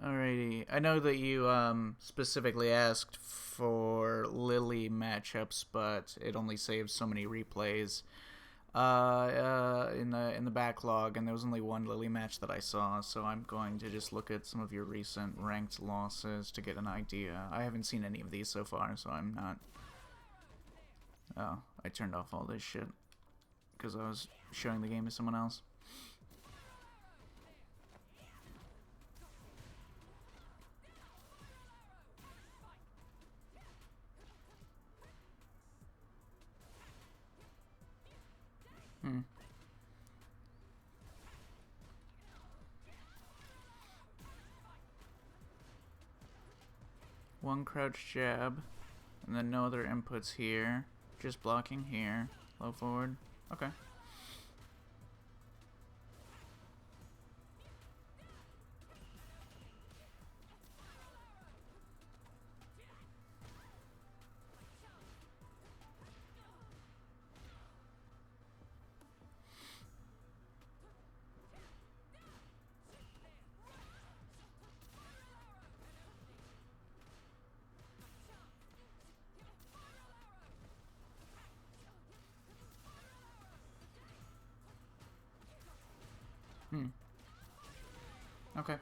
Alrighty. I know that you specifically asked for Lily matchups, but it only saves so many replays in the backlog, and there was only one Lily match that I saw. So I'm going to just look at some of your recent ranked losses to get an idea. I haven't seen any of these so far, so I'm not. Oh, I turned off all this shit because I was showing the game to someone else. Hmm. One crouch jab, and then no other inputs here. Just blocking here. Low forward. Okay. Hmm. Okay.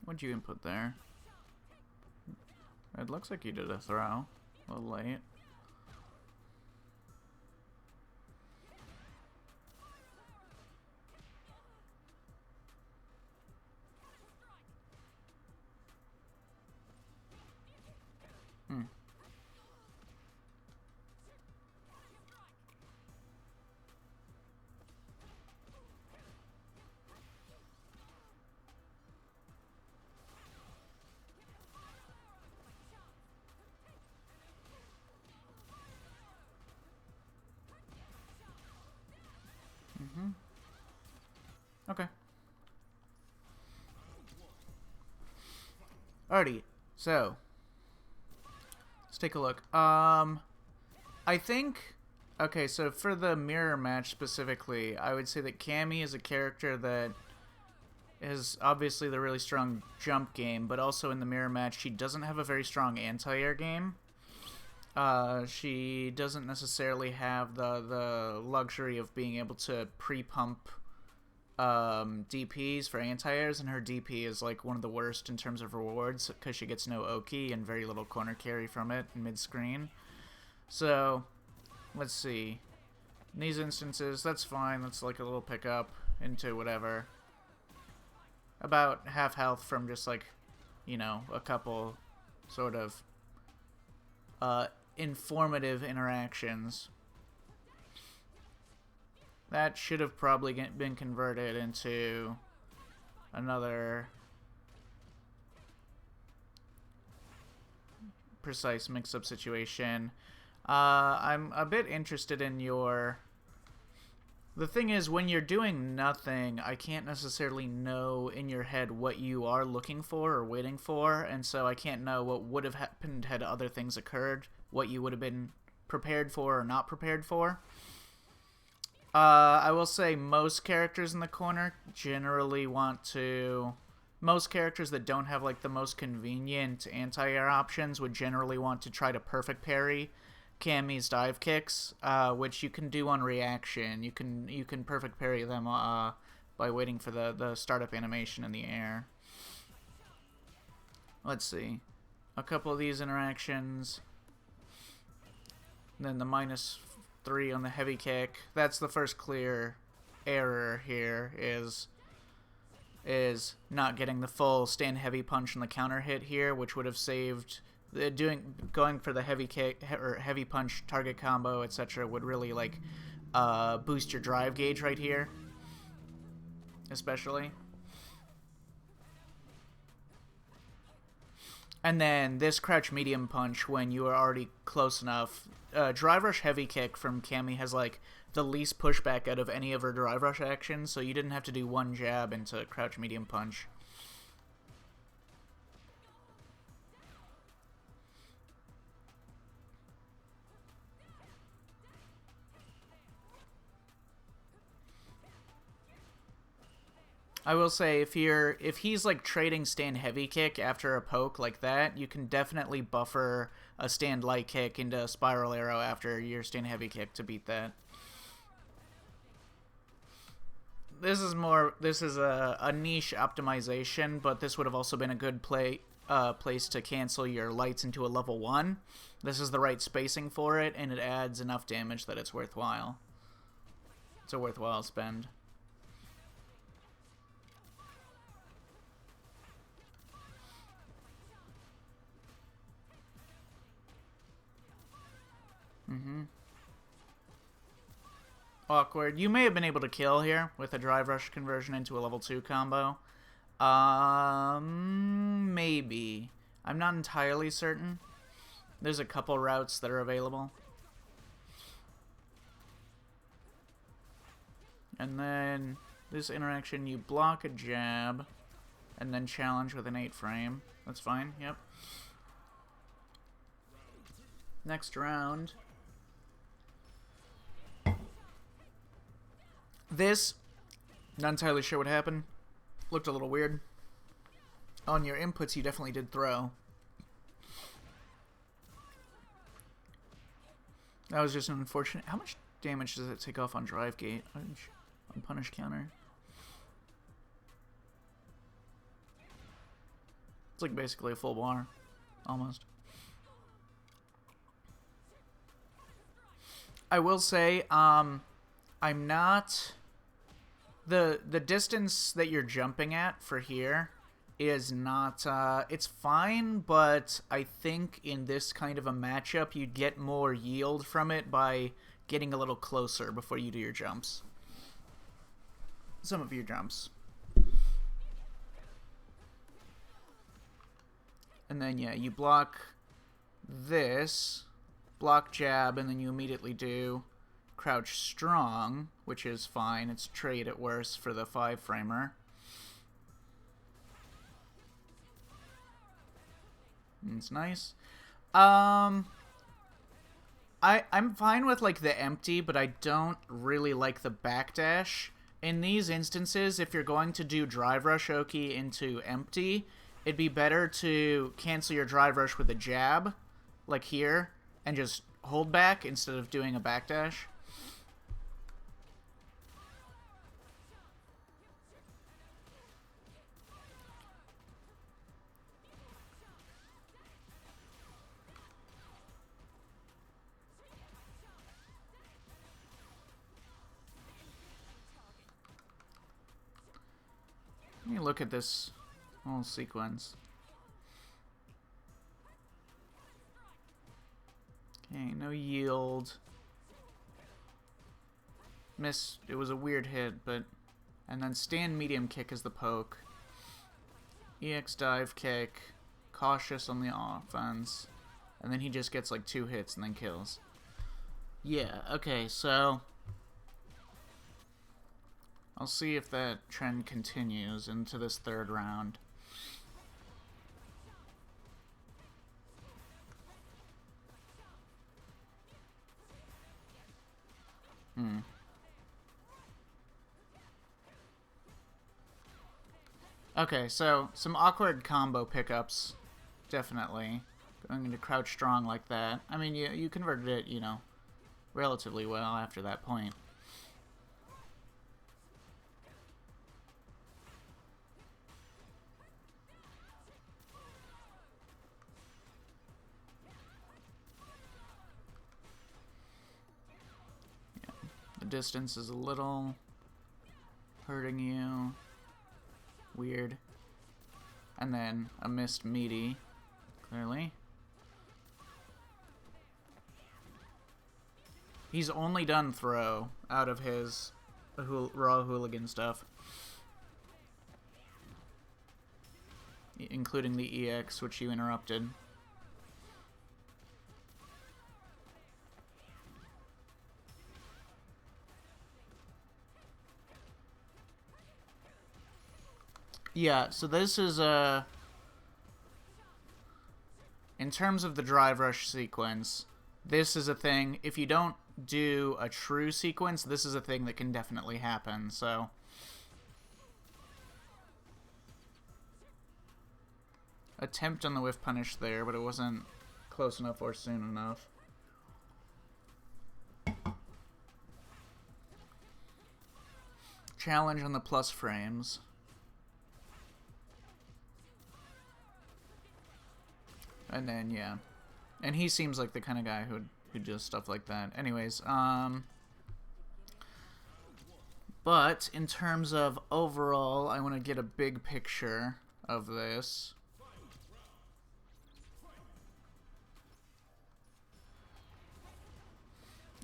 What'd you input there? It looks like you did a throw. A little late. Hmm. Mm-hmm. Okay. Alrighty. So, let's take a look. I think... Okay, so for the mirror match specifically, I would say that Cammy is a character that is obviously the really strong jump game, but also in the mirror match, she doesn't have a very strong anti-air game. She doesn't necessarily have the luxury of being able to pre-pump DPs for anti-airs, and her DP is like one of the worst in terms of rewards because she gets no Oki and very little corner carry from it mid-screen. So, let's see. In these instances, that's fine. That's like a little pickup into whatever. About half health from just like, you know, a couple sort of informative interactions. That should have probably been converted into another precise mix-up situation. I'm a bit interested in your... The thing is, when you're doing nothing, I can't necessarily know in your head what you are looking for or waiting for, and so I can't know what would have happened had other things occurred, what you would have been prepared for or not prepared for. I will say most characters in the corner generally want to... Most characters that don't have like the most convenient anti-air options would generally want to try to perfect parry Cammy's dive kicks, which you can do on reaction. You can perfect parry them by waiting for the startup animation in the air. Let's see. A couple of these interactions. And then the -3 on the heavy kick. That's the first clear error here, is not getting the full stand heavy punch on the counter hit here, which would have saved... Going for the heavy kick or heavy punch target combo, etc., would really like boost your drive gauge right here, especially. And then this crouch medium punch when you are already close enough. Drive rush heavy kick from Cammy has like the least pushback out of any of her drive rush actions, so you didn't have to do one jab into crouch medium punch. I will say if he's like trading stand heavy kick after a poke like that, you can definitely buffer a stand light kick into a spiral arrow after your stand heavy kick to beat that. This is a niche optimization, but this would have also been a good place to cancel your lights into a level 1. This is the right spacing for it, and it adds enough damage that it's worthwhile. It's a worthwhile spend. Awkward. You may have been able to kill here with a drive rush conversion into a level 2 combo. Maybe. I'm not entirely certain. There's a couple routes that are available. And then this interaction, you block a jab and then challenge with an 8 frame. That's fine, yep. Next round. This, not entirely sure what happened. Looked a little weird. On your inputs, you definitely did throw. That was just an unfortunate... How much damage does it take off on drive gate? On punish counter? It's like basically a full bar. Almost. I will say, I'm not... The distance that you're jumping at for here is not... it's fine, but I think in this kind of a matchup, you'd get more yield from it by getting a little closer before you do your jumps. Some of your jumps. And then, yeah, you block this, block jab, and then you immediately do crouch strong, which is fine. It's trade at worst for the 5-framer. It's nice. I'm fine with like the empty, but I don't really like the backdash. In these instances, if you're going to do drive rush Oki into empty, it'd be better to cancel your drive rush with a jab, like here, and just hold back instead of doing a backdash. Let me look at this whole sequence. Okay, no yield. Miss. It was a weird hit, but... And then stand medium kick is the poke. EX dive kick. Cautious on the offense. And then he just gets like 2 hits and then kills. Yeah, okay, so... I'll see if that trend continues into this 3rd round. Okay, so some awkward combo pickups, definitely. Going into crouch strong like that. I mean, you converted it, you know, relatively well after that point. Distance is a little hurting you. Weird. And then a missed meaty, clearly. He's only done throw out of his raw hooligan stuff. Including the EX, which you interrupted. Yeah, so this is a... In terms of the drive rush sequence, this is a thing. If you don't do a true sequence, this is a thing that can definitely happen, so... attempt on the whiff punish there, but it wasn't close enough or soon enough. Challenge on the plus frames. And then, yeah. And he seems like the kind of guy who does stuff like that. Anyways, but in terms of overall, I want to get a big picture of this.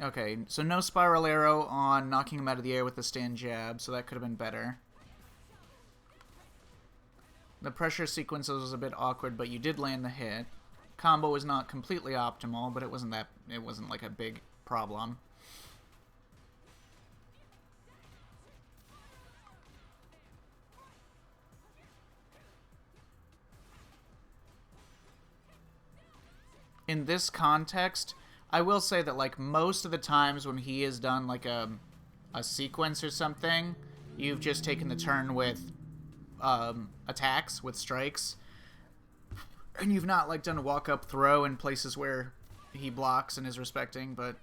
Okay, so no spiral arrow on knocking him out of the air with the stand jab, so that could have been better. The pressure sequence was a bit awkward, but you did land the hit. Combo was not completely optimal, but it wasn't like a big problem. In this context, I will say that like most of the times when he has done like a sequence or something, you've just taken the turn with attacks, with strikes, and you've not like done a walk-up throw in places where he blocks and is respecting. But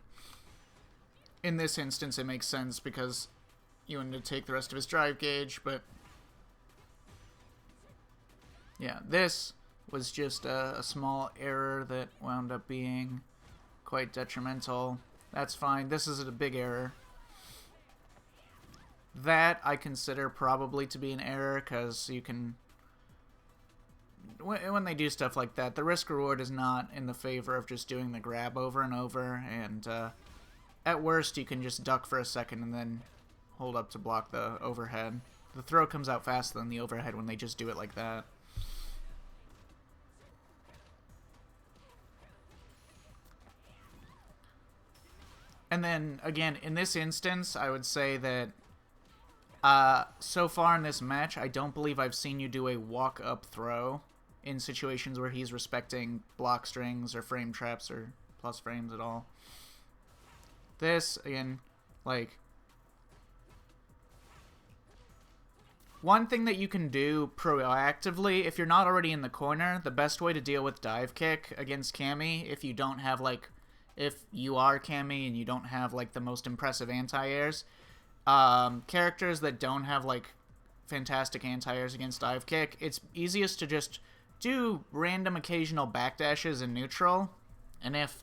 in this instance, it makes sense because you wanted to take the rest of his drive gauge. But yeah, this was just a small error that wound up being quite detrimental. That's fine. This is a big error. That I consider probably to be an error because you can... When they do stuff like that, the risk-reward is not in the favor of just doing the grab over and over, and at worst you can just duck for a second and then hold up to block the overhead. The throw comes out faster than the overhead when they just do it like that. And then, again, in this instance, I would say that so far in this match, I don't believe I've seen you do a walk-up throw in situations where he's respecting block strings or frame traps or plus frames at all. This, again, like... One thing that you can do proactively, if you're not already in the corner, the best way to deal with dive kick against Cammy, if you don't have, like... If you are Cammy and you don't have, like, the most impressive anti-airs, characters that don't have, like, fantastic anti-airs against dive kick, it's easiest to just do random occasional backdashes in neutral. And if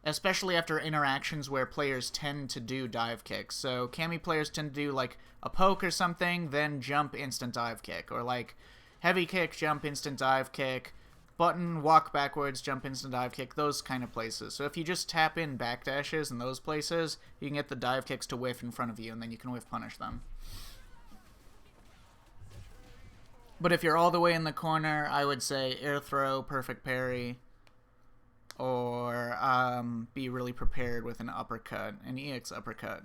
especially after interactions where players tend to do dive kicks. So Cammy players tend to do, like, a poke or something, then jump, instant dive kick. Or, like, heavy kick, jump, instant dive kick. Button, walk backwards, jump, instant dive kick, those kind of places. So if you just tap in backdashes in those places, you can get the dive kicks to whiff in front of you, and then you can whiff punish them. But if you're all the way in the corner, I would say air throw, perfect parry, or be really prepared with an uppercut, an EX uppercut.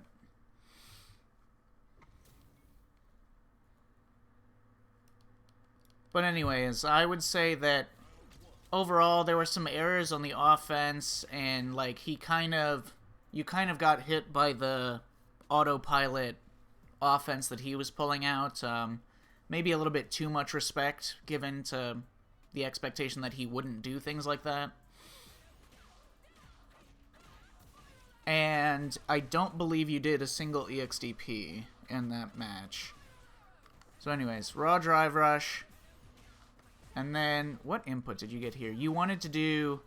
But anyways, I would say that overall, there were some errors on the offense, and like you kind of got hit by the autopilot offense that he was pulling out. Maybe a little bit too much respect given to the expectation that he wouldn't do things like that. And I don't believe you did a single EXDP in that match. So anyways, raw drive rush. And then, what input did you get here? You wanted to do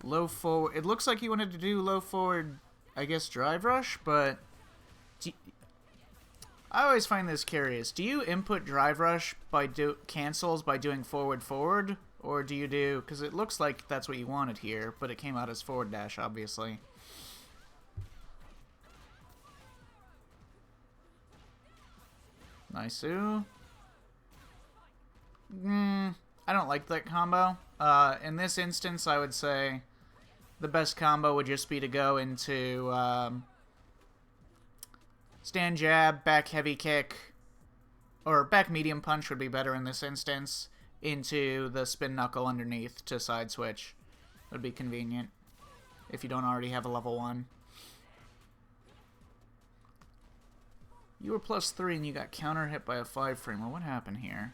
low forward. It looks like you wanted to do low forward, I guess, drive rush, but I always find this curious. Do you input drive rush by cancels by doing forward forward, or do you do, because it looks like that's what you wanted here, but it came out as forward dash, obviously. Nice-oo. I don't like that combo. In this instance, I would say the best combo would just be to go into stand jab, back heavy kick, or back medium punch would be better in this instance, into the spin knuckle underneath to side switch. Would be convenient if you don't already have a level 1. You were +3 and you got counter hit by a 5-framer. What happened here?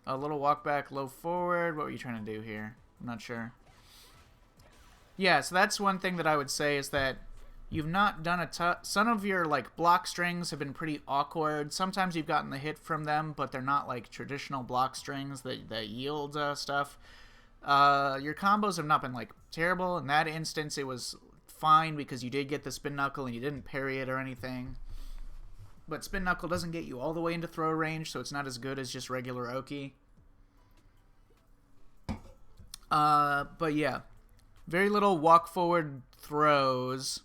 A little walk back, low forward. What were you trying to do here? I'm not sure. Yeah, so that's one thing that I would say is that you've not done a ton. Some of your like block strings have been pretty awkward. Sometimes you've gotten the hit from them, but they're not like traditional block strings that yield stuff. Your combos have not been like terrible. In that instance, it was fine because you did get the spin knuckle and you didn't parry it or anything. But spin knuckle doesn't get you all the way into throw range, so it's not as good as just regular Oki. But yeah, very little walk forward throws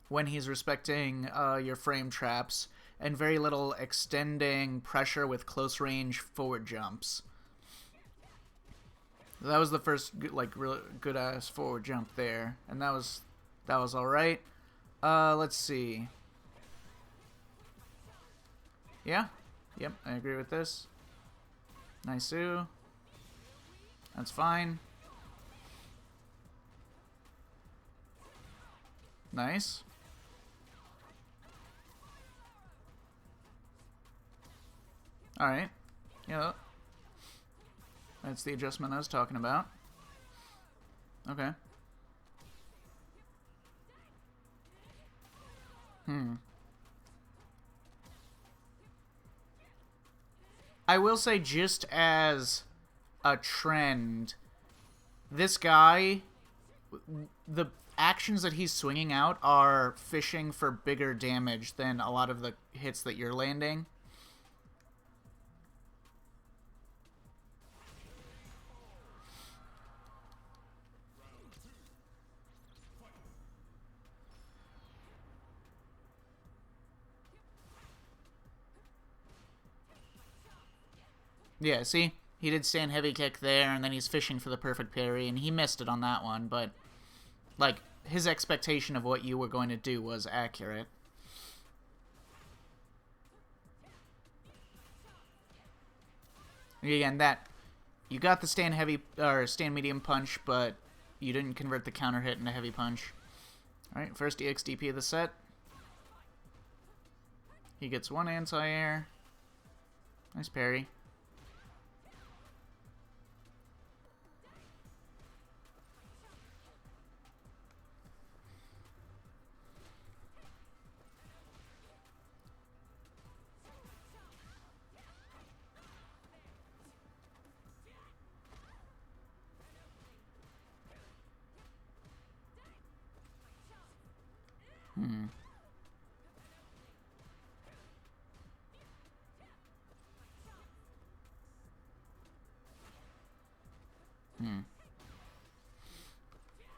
when he's respecting your frame traps, and very little extending pressure with close range forward jumps. That was the first like real good ass forward jump there, and that was all right. Let's see. Yeah, yep, I agree with this. Nice-oo. That's fine. Nice. Alright. Yeah. That's the adjustment I was talking about. Okay. I will say, just as a trend, this guy, the actions that he's swinging out are fishing for bigger damage than a lot of the hits that you're landing. Yeah, see? He did stand heavy kick there, and then he's fishing for the perfect parry, and he missed it on that one, but, like, his expectation of what you were going to do was accurate. Again, you got the stand heavy, or stand medium punch, but you didn't convert the counter hit into heavy punch. Alright, first EXDP of the set. He gets one anti-air. Nice parry.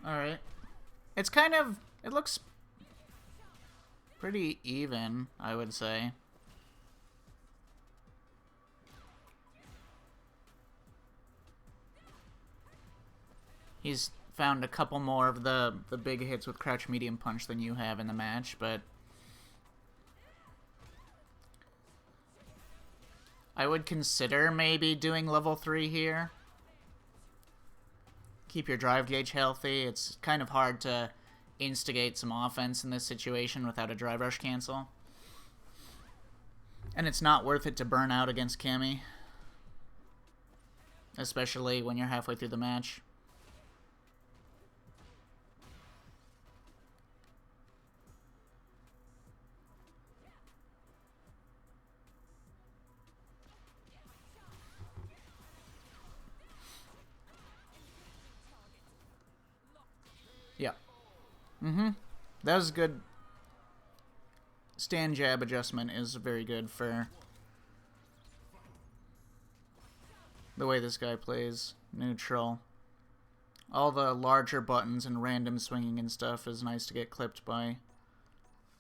Alright. It's kind of... It looks pretty even, I would say. He's found a couple more of the big hits with crouch medium punch than you have in the match, but I would consider maybe doing level 3 here. Keep your drive gauge healthy. It's kind of hard to instigate some offense in this situation without a drive rush cancel. And it's not worth it to burn out against Cammy, especially when you're halfway through the match. Yeah. That was good. Stand jab adjustment is very good for the way this guy plays. Neutral. All the larger buttons and random swinging and stuff is nice to get clipped by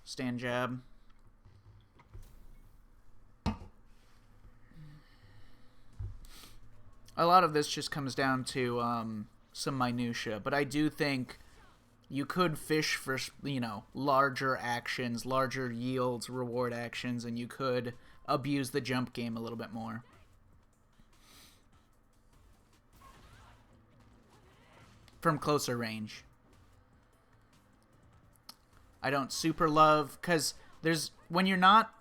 stand jab. A lot of this just comes down to some minutia, but I do think you could fish for, you know, larger actions, larger yields, reward actions, and you could abuse the jump game a little bit more. From closer range. I don't super love, because there's, when you're not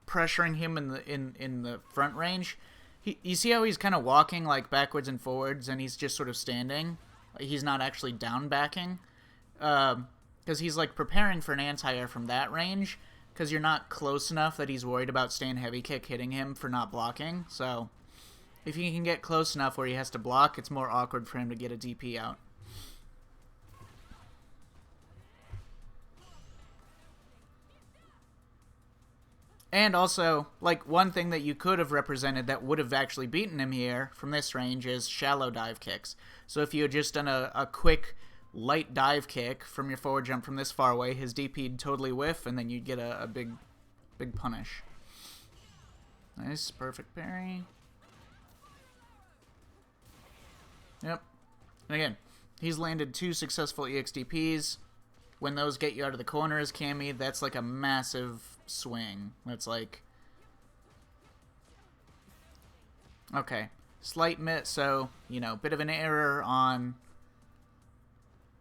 pressuring him in the front range, You see how he's kind of walking like backwards and forwards, and he's just sort of standing. He's not actually down backing, because he's like preparing for an anti-air from that range. Because you're not close enough that he's worried about stand heavy kick hitting him for not blocking. So if he can get close enough where he has to block, it's more awkward for him to get a DP out. And also, like, one thing that you could have represented that would have actually beaten him here from this range is shallow dive kicks. So if you had just done a quick, light dive kick from your forward jump from this far away, his DP'd totally whiff, and then you'd get a big punish. Nice, perfect parry. Yep. And again, he's landed 2 successful EXDPs. When those get you out of the corner as Cammy, that's like a massive swing. That's like... Okay. Slight miss, so, you know, bit of an error on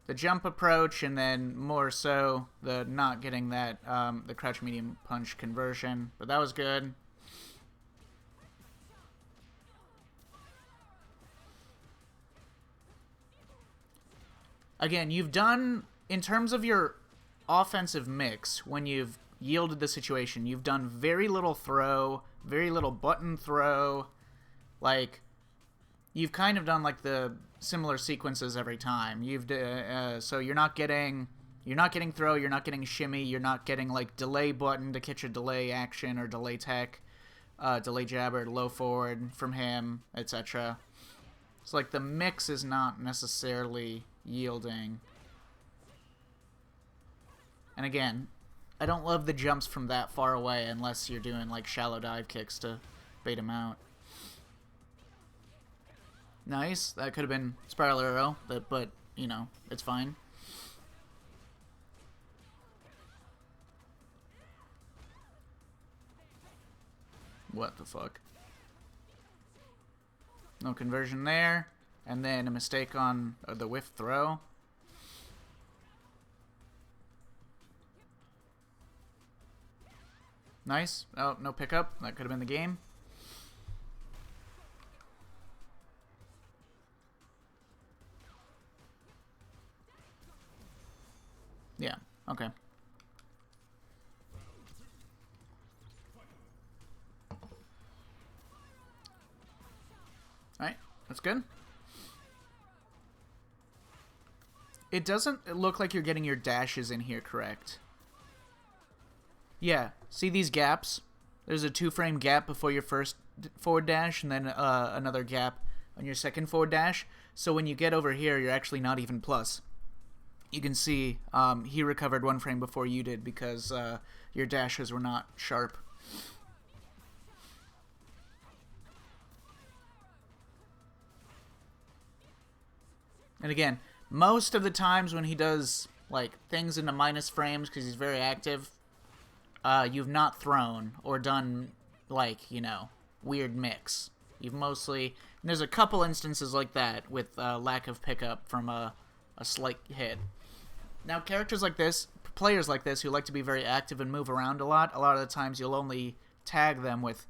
the jump approach, and then more so the not getting that, the crouch medium punch conversion. But that was good. Again, you've done... In terms of your offensive mix, when you've yielded the situation, you've done very little throw, very little button throw. Like, you've kind of done like the similar sequences every time. So you're not getting throw, you're not getting shimmy, you're not getting like delay button to catch a delay action or delay tech, delay jabber, low forward from him, etc. It's like the mix is not necessarily yielding. And again, I don't love the jumps from that far away unless you're doing like shallow dive kicks to bait him out. Nice. That could have been spiral arrow, but you know, it's fine. What the fuck? No conversion there. And then a mistake on the whiff throw. Nice. Oh, no pickup. That could have been the game. Yeah, okay. Alright, that's good. It doesn't look like you're getting your dashes in here correct. Yeah, see these gaps? There's a 2-frame gap before your first forward dash, and then another gap on your second forward dash. So when you get over here, you're actually not even plus. You can see he recovered 1 frame before you did because your dashes were not sharp. And again, most of the times when he does like things into minus frames because he's very active, you've not thrown or done, like, you know, weird mix. You've mostly... And there's a couple instances like that with lack of pickup from a slight hit. Now, characters like this, players like this who like to be very active and move around a lot of the times you'll only tag them with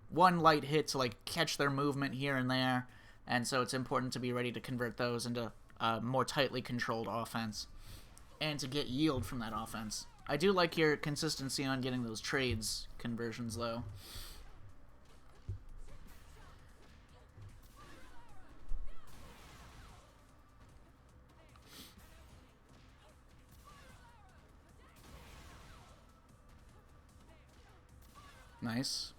1 light hit to, like, catch their movement here and there. And so it's important to be ready to convert those into more tightly controlled offense and to get yield from that offense. I do like your consistency on getting those trades conversions, though. Nice.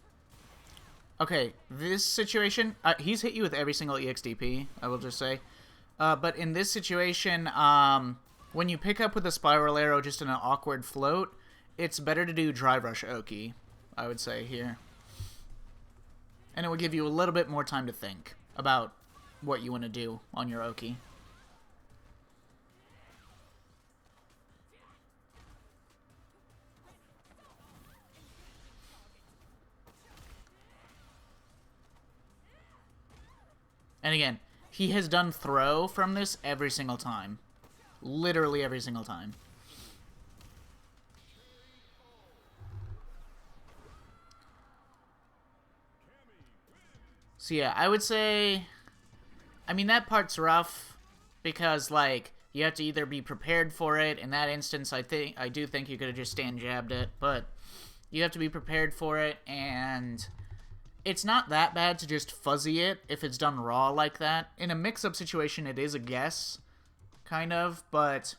Okay, this situation, he's hit you with every single EXDP, I will just say. But in this situation, when you pick up with a spiral arrow just in an awkward float, it's better to do drive rush Oki, I would say here. And it will give you a little bit more time to think about what you want to do on your Oki. And again, he has done throw from this every single time. Literally every single time. So yeah, I would say, I mean, that part's rough because, like, you have to either be prepared for it. In that instance, I do think you could have just stand jabbed it, but you have to be prepared for it, and it's not that bad to just fuzzy it if it's done raw like that. In a mix-up situation, it is a guess, kind of, but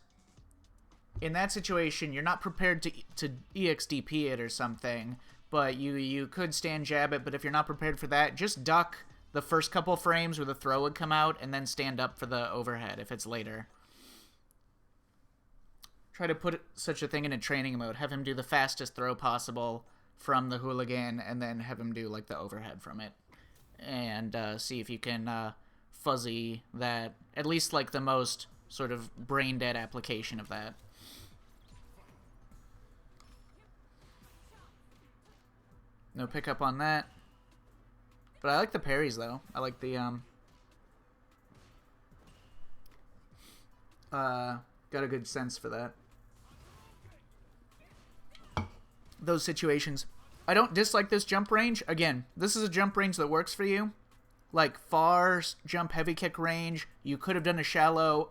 in that situation, you're not prepared to EXDP it or something, but you could stand jab it, but if you're not prepared for that, just duck the first couple frames where the throw would come out, and then stand up for the overhead if it's later. Try to put such a thing in a training mode. Have him do the fastest throw possible from the hooligan, and then have him do, like, the overhead from it. And see if you can fuzzy that, at least, like, the most sort of brain-dead application of that. No pickup on that. But I like the parries, though. I like the, got a good sense for that. Those situations. I don't dislike this jump range. Again, this is a jump range that works for you. Like, far jump heavy kick range. You could have done a shallow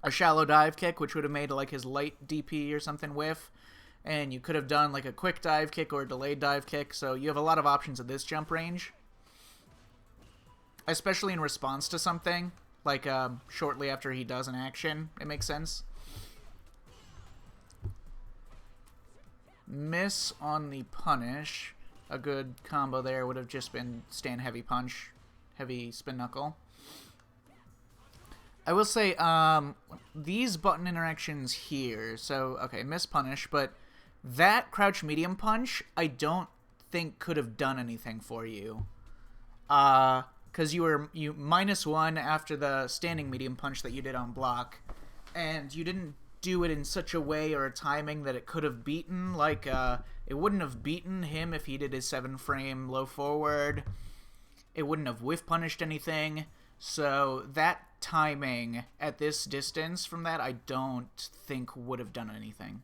dive kick, which would have made, like, his light DP or something whiff. And you could have done, like, a quick dive kick or a delayed dive kick. So you have a lot of options at this jump range. Especially in response to something. Like, shortly after he does an action. It makes sense. Miss on the punish. A good combo there would have just been stand heavy punch, heavy spin knuckle. I will say, these button interactions here, so, okay, miss punish, but that crouch medium punch, I don't think could have done anything for you. Because you -1 after the standing medium punch that you did on block, and you didn't do it in such a way or a timing that it could have beaten, like, it wouldn't have beaten him if he did his 7-frame low forward. It wouldn't have whiff punished anything. So that timing at this distance from that, I don't think would have done anything.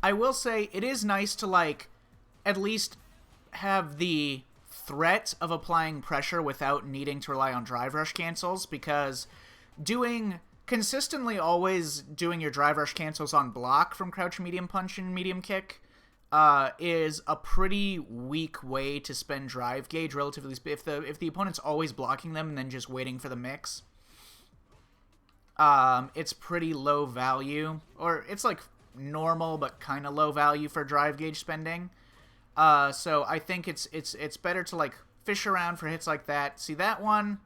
I will say it is nice to, like, at least have the threat of applying pressure without needing to rely on drive rush cancels, because consistently always doing your drive rush cancels on block from crouch medium punch and medium kick is a pretty weak way to spend drive gauge relatively. If the opponent's always blocking them and then just waiting for the mix, it's pretty low value, or it's like normal but kind of low value for drive gauge spending. So I think it's better to, like, fish around for hits like that. See, that one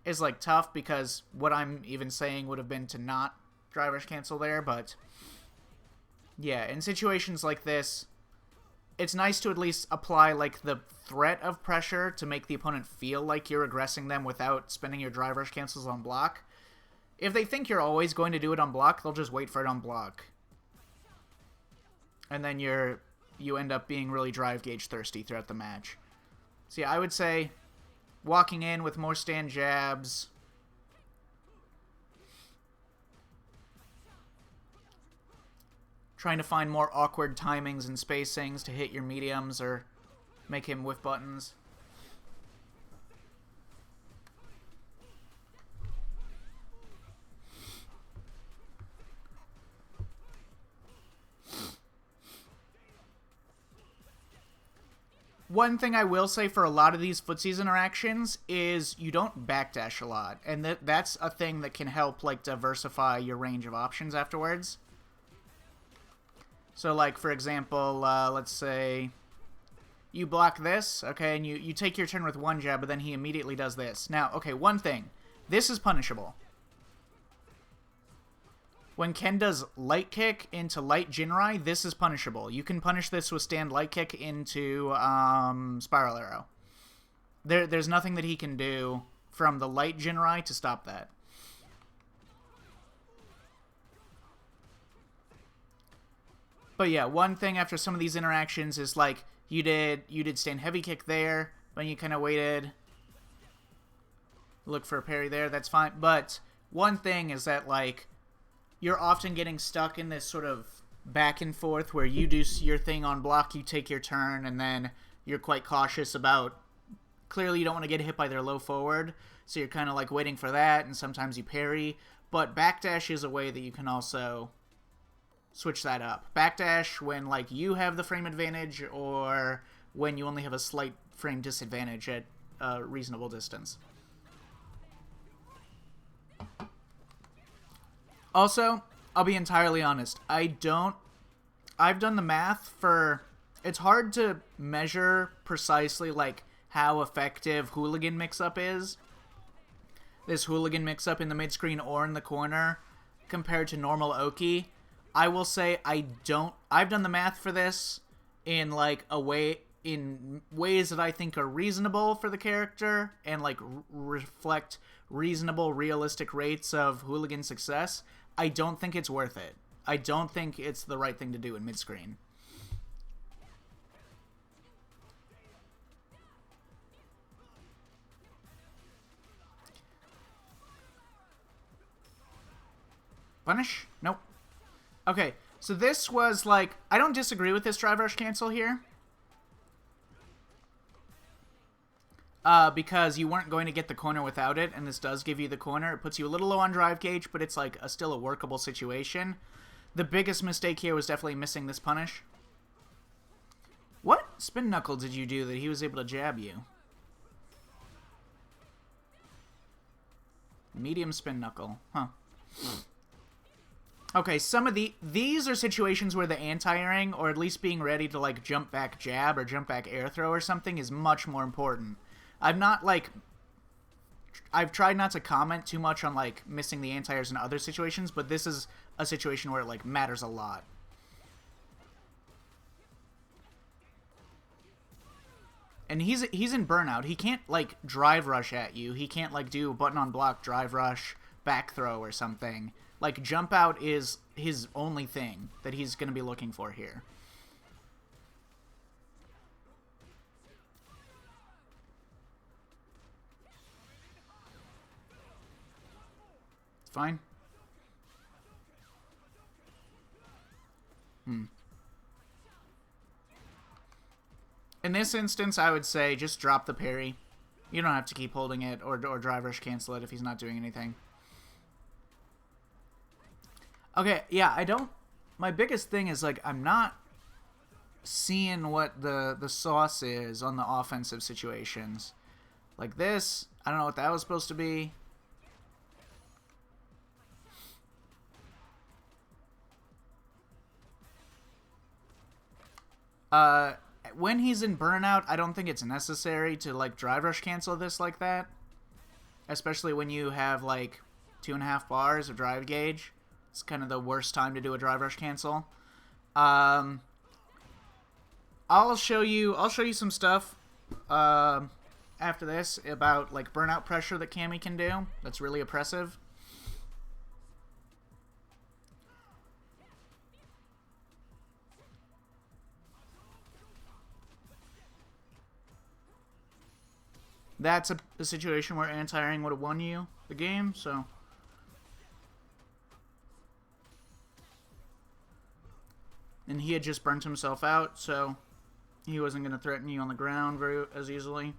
is, like, tough because what I'm even saying would have been to not drive rush cancel there, but yeah, in situations like this, it's nice to at least apply, like, the threat of pressure to make the opponent feel like you're aggressing them without spending your drive rush cancels on block. If they think you're always going to do it on block, they'll just wait for it on block. And then you end up being really drive gauge thirsty throughout the match. So yeah, I would say walking in with more stand jabs. Trying to find more awkward timings and spacings to hit your mediums or make him whiff buttons. One thing I will say for a lot of these footsies interactions is you don't backdash a lot. And that's a thing that can help, like, diversify your range of options afterwards. So, like, for example, let's say you block this, okay, and you take your turn with one jab, but then he immediately does this. Now, okay, one thing. This is punishable. When Ken does light kick into light Jinrai, this is punishable. You can punish this with stand light kick into spiral arrow. There's nothing that he can do from the light Jinrai to stop that. But yeah, one thing after some of these interactions is, like, you did stand heavy kick there, but you kind of waited, look for a parry there, that's fine. But one thing is that, like, you're often getting stuck in this sort of back and forth where you do your thing on block, you take your turn, and then you're quite cautious about, clearly you don't want to get hit by their low forward, so you're kind of like waiting for that, and sometimes you parry. But backdash is a way that you can also switch that up. Backdash when like you have the frame advantage, or when you only have a slight frame disadvantage at a reasonable distance. Also, I'll be entirely honest, I've done the math for, it's hard to measure precisely like how effective hooligan mix-up is. This hooligan mix-up in the mid-screen or in the corner compared to normal Oki. I will say I've done the math for this in like in ways that I think are reasonable for the character and like reflect reasonable, realistic rates of hooligan success. I don't think it's worth it. I don't think it's the right thing to do in mid-screen. Punish? Nope. Okay, so this was like, I don't disagree with this drive rush cancel here. Because you weren't going to get the corner without it, and this does give you the corner. It puts you a little low on drive gauge, but it's like still a workable situation. The biggest mistake here was definitely missing this punish. What spin knuckle did you do that he was able to jab you? Medium spin knuckle. Huh. Okay, some of these are situations where the anti-airing, or at least being ready to like jump back jab or jump back air throw or something, is much more important. I've tried not to comment too much on like missing the anti-airs in other situations, but this is a situation where it like matters a lot. And he's in burnout. He can't like drive rush at you. He can't like do button on block, drive rush, back throw or something. Like jump out is his only thing that he's going to be looking for here. Fine. In this instance, I would say just drop the parry. You don't have to keep holding it or drive rush cancel it if he's not doing anything. Okay, yeah, my biggest thing is like I'm not seeing what the sauce is on the offensive situations. Like this, I don't know what that was supposed to be. When he's in burnout, I don't think it's necessary to like drive rush cancel this like that. Especially when you have like 2.5 bars of drive gauge. It's kind of the worst time to do a drive rush cancel. I'll show you some stuff after this about like burnout pressure that Cammy can do. That's really oppressive. That's a situation where anti-airing would have won you the game, so. And he had just burnt himself out, so he wasn't going to threaten you on the ground as easily.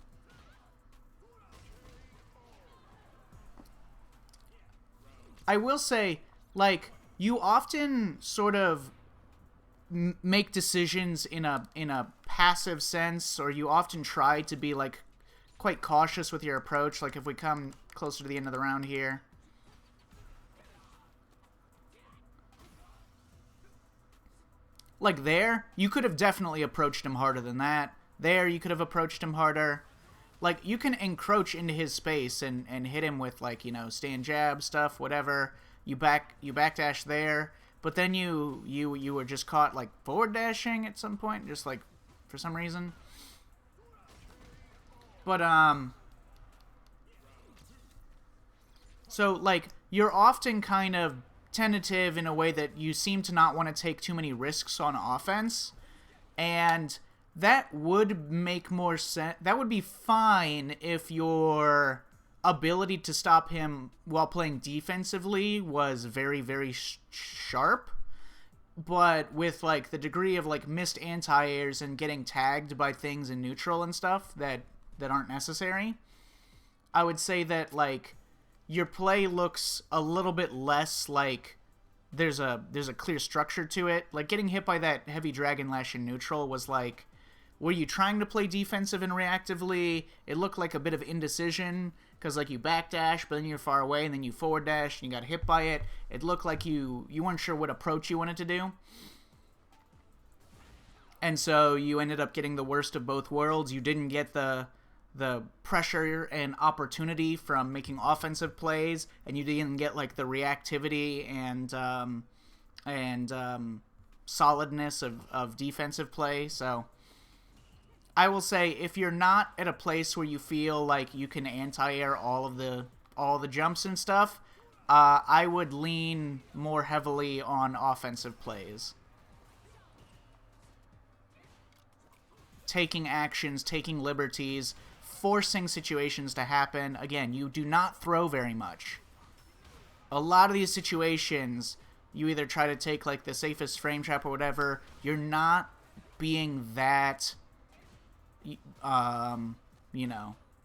I will say, like, you often sort of make decisions in a passive sense, or you often try to be like quite cautious with your approach. Like if we come closer to the end of the round here, like there, you could have definitely approached him harder than that. There, you could have approached him harder. Like you can encroach into his space and hit him with like, you know, stand jab stuff, whatever. You backdash there, but then you were just caught like forward dashing at some point, just like for some reason. But so like you're often kind of tentative in a way that you seem to not want to take too many risks on offense, and that would make more sense. That would be fine if your ability to stop him while playing defensively was very, very sharp. but with like the degree of like missed anti-airs and getting tagged by things in neutral and stuff that aren't necessary, I would say that like your play looks a little bit less like there's a clear structure to it. Like getting hit by that heavy Dragon Lash in neutral was like, were you trying to play defensive and reactively? It looked like a bit of indecision because like you backdash, but then you're far away, and then you forward dash, and you got hit by it. It looked like you weren't sure what approach you wanted to do. And so you ended up getting the worst of both worlds. You didn't get the pressure and opportunity from making offensive plays, and you didn't get like the reactivity and solidness of defensive play. So I will say, if you're not at a place where you feel like you can anti-air all the jumps and stuff, I would lean more heavily on offensive plays. Taking actions, taking liberties, forcing situations to happen. Again, you do not throw very much. A lot of these situations, you either try to take like the safest frame trap or whatever. You're not being that,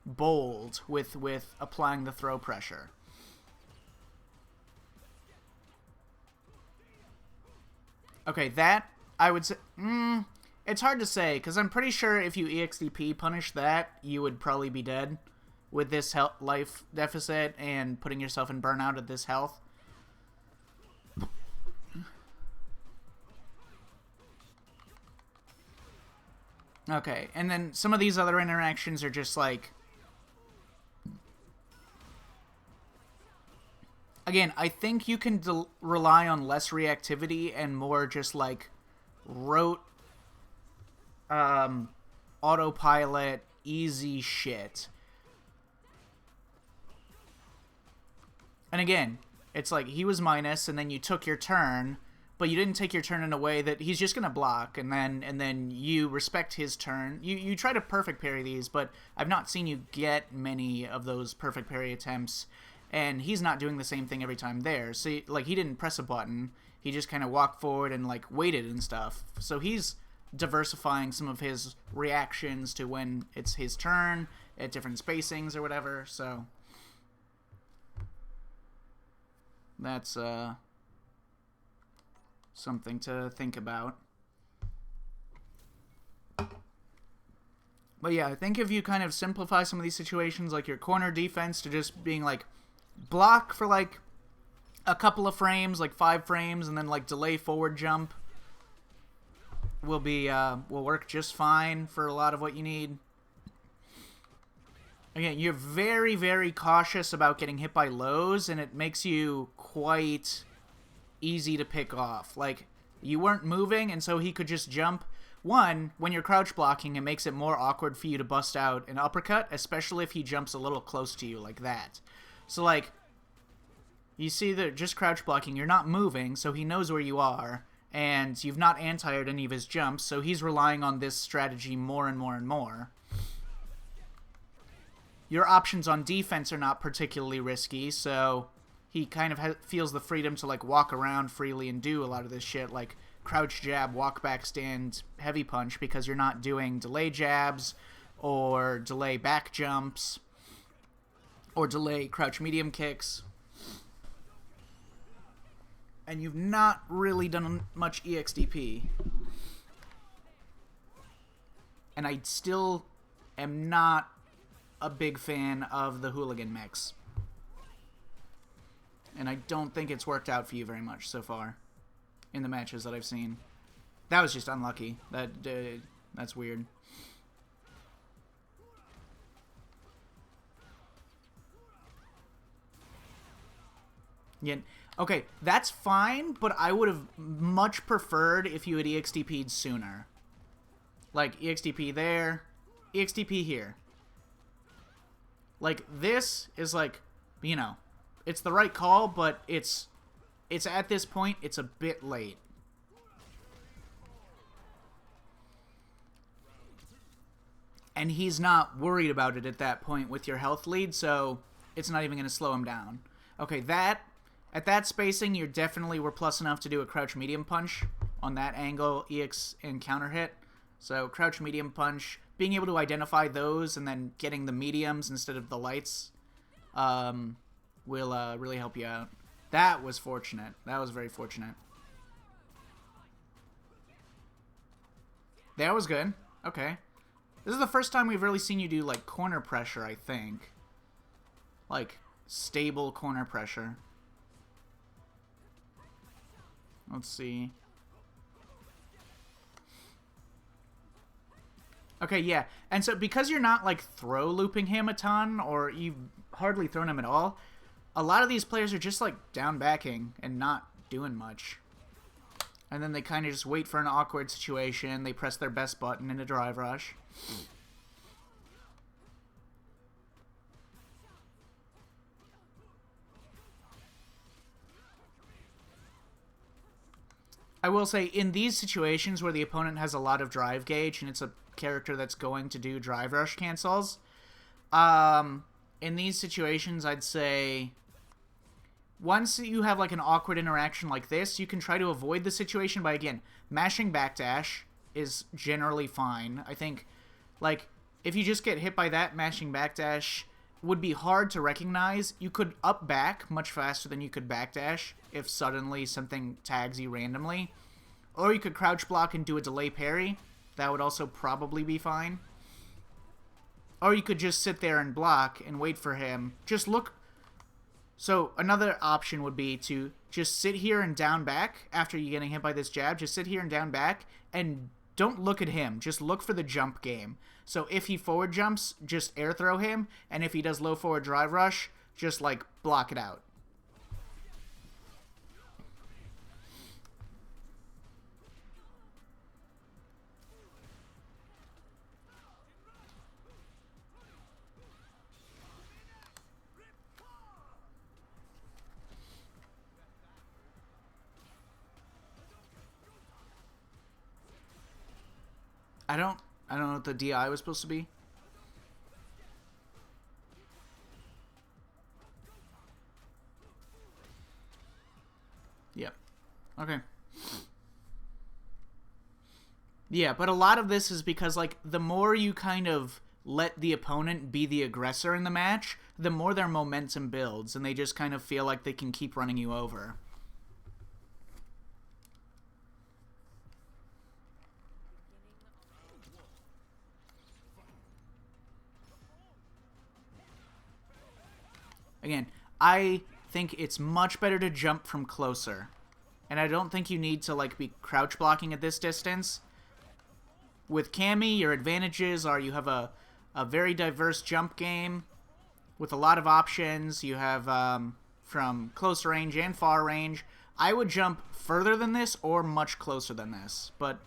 bold with applying the throw pressure. Okay, that I would say. It's hard to say, because I'm pretty sure if you EXDP punish that, you would probably be dead with this life deficit and putting yourself in burnout at this health. Okay, and then some of these other interactions are just like... Again, I think you can rely on less reactivity and more just like rote autopilot, easy shit. And again, it's like he was minus, and then you took your turn, but you didn't take your turn in a way that he's just gonna block, and then you respect his turn. You try to perfect parry these, but I've not seen you get many of those perfect parry attempts, and he's not doing the same thing every time there. So like he didn't press a button, he just kind of walked forward and like waited and stuff. So he's diversifying some of his reactions to when it's his turn at different spacings or whatever. So that's something to think about. But yeah, I think if you kind of simplify some of these situations, like your corner defense, to just being like block for like a couple of frames, like 5 frames, and then like delay forward jump, will work just fine for a lot of what you need. Again, you're very, very cautious about getting hit by lows, and it makes you quite easy to pick off. Like, you weren't moving, and so he could just jump. One, when you're crouch blocking, it makes it more awkward for you to bust out an uppercut, especially if he jumps a little close to you like that. So, like, you see that just crouch blocking, you're not moving, so he knows where you are, and you've not anti-aired any of his jumps, so he's relying on this strategy more and more and more. Your options on defense are not particularly risky, so he kind of feels the freedom to like walk around freely and do a lot of this shit, like crouch jab, walk back stand, heavy punch, because you're not doing delay jabs or delay back jumps or delay crouch medium kicks. And you've not really done much EXDP. And I still am not a big fan of the hooligan mix. And I don't think it's worked out for you very much so far in the matches that I've seen. That was just unlucky. That's weird. Yeah. Okay, that's fine, but I would have much preferred if you had EXDP'd sooner. Like, EXDP there, EXDP here. Like, this is like, you know, it's the right call, but it's at this point, it's a bit late. And he's not worried about it at that point with your health lead, so it's not even going to slow him down. Okay, at that spacing, you definitely were plus enough to do a crouch medium punch. on that angle, EX and counter hit. So crouch, medium punch, being able to identify those and then getting the mediums instead of the lights will really help you out. That was fortunate. That was very fortunate. That was good. Okay. This is the first time we've really seen you do, like, corner pressure, I think. Like, stable corner pressure. Let's see. Okay, yeah. And so because you're not, like, throw looping him a ton, or you've hardly thrown him at all, a lot of these players are just, like, down backing and not doing much. And then they kind of just wait for an awkward situation. They press their best button in a drive rush. I will say, in these situations where the opponent has a lot of drive gauge and it's a character that's going to do drive rush cancels, in these situations, I'd say once you have like an awkward interaction like this, you can try to avoid the situation by, again, mashing backdash is generally fine. I think, like, if you just get hit by that, mashing backdash would be hard to recognize. You could up back much faster than you could backdash if suddenly something tags you randomly. Or you could crouch block and do a delay parry. That would also probably be fine. Or you could just sit there and block and wait for him. Just look. So another option would be to just sit here and down back after you getting hit by this jab. Just sit here and down back and don't look at him. Just look for the jump game. So if he forward jumps, just air throw him. And if he does low forward drive rush, just like block it out. I don't know what the DI was supposed to be. Yep. Okay. Yeah, but a lot of this is because, like, the more you kind of let the opponent be the aggressor in the match, the more their momentum builds, and they just kind of feel like they can keep running you over. Again, I think it's much better to jump from closer. And I don't think you need to, like, be crouch blocking at this distance. With Cammy, your advantages are you have a very diverse jump game with a lot of options. You have from close range and far range. I would jump further than this or much closer than this. But,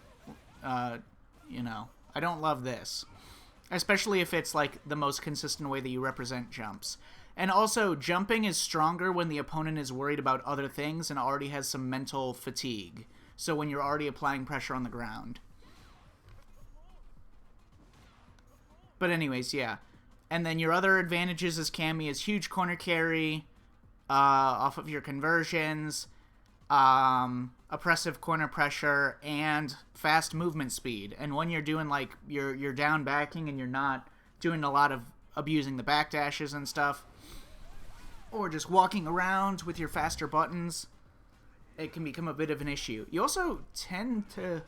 you know, I don't love this. Especially if it's, like, the most consistent way that you represent jumps. And also, jumping is stronger when the opponent is worried about other things and already has some mental fatigue. So when you're already applying pressure on the ground. But anyways, yeah. And then your other advantages as Cammy is huge corner carry off of your conversions, oppressive corner pressure, and fast movement speed. And when you're doing, like, you're down backing and you're not doing a lot of abusing the backdashes and stuff, or just walking around with your faster buttons, it can become a bit of an issue. You also tend to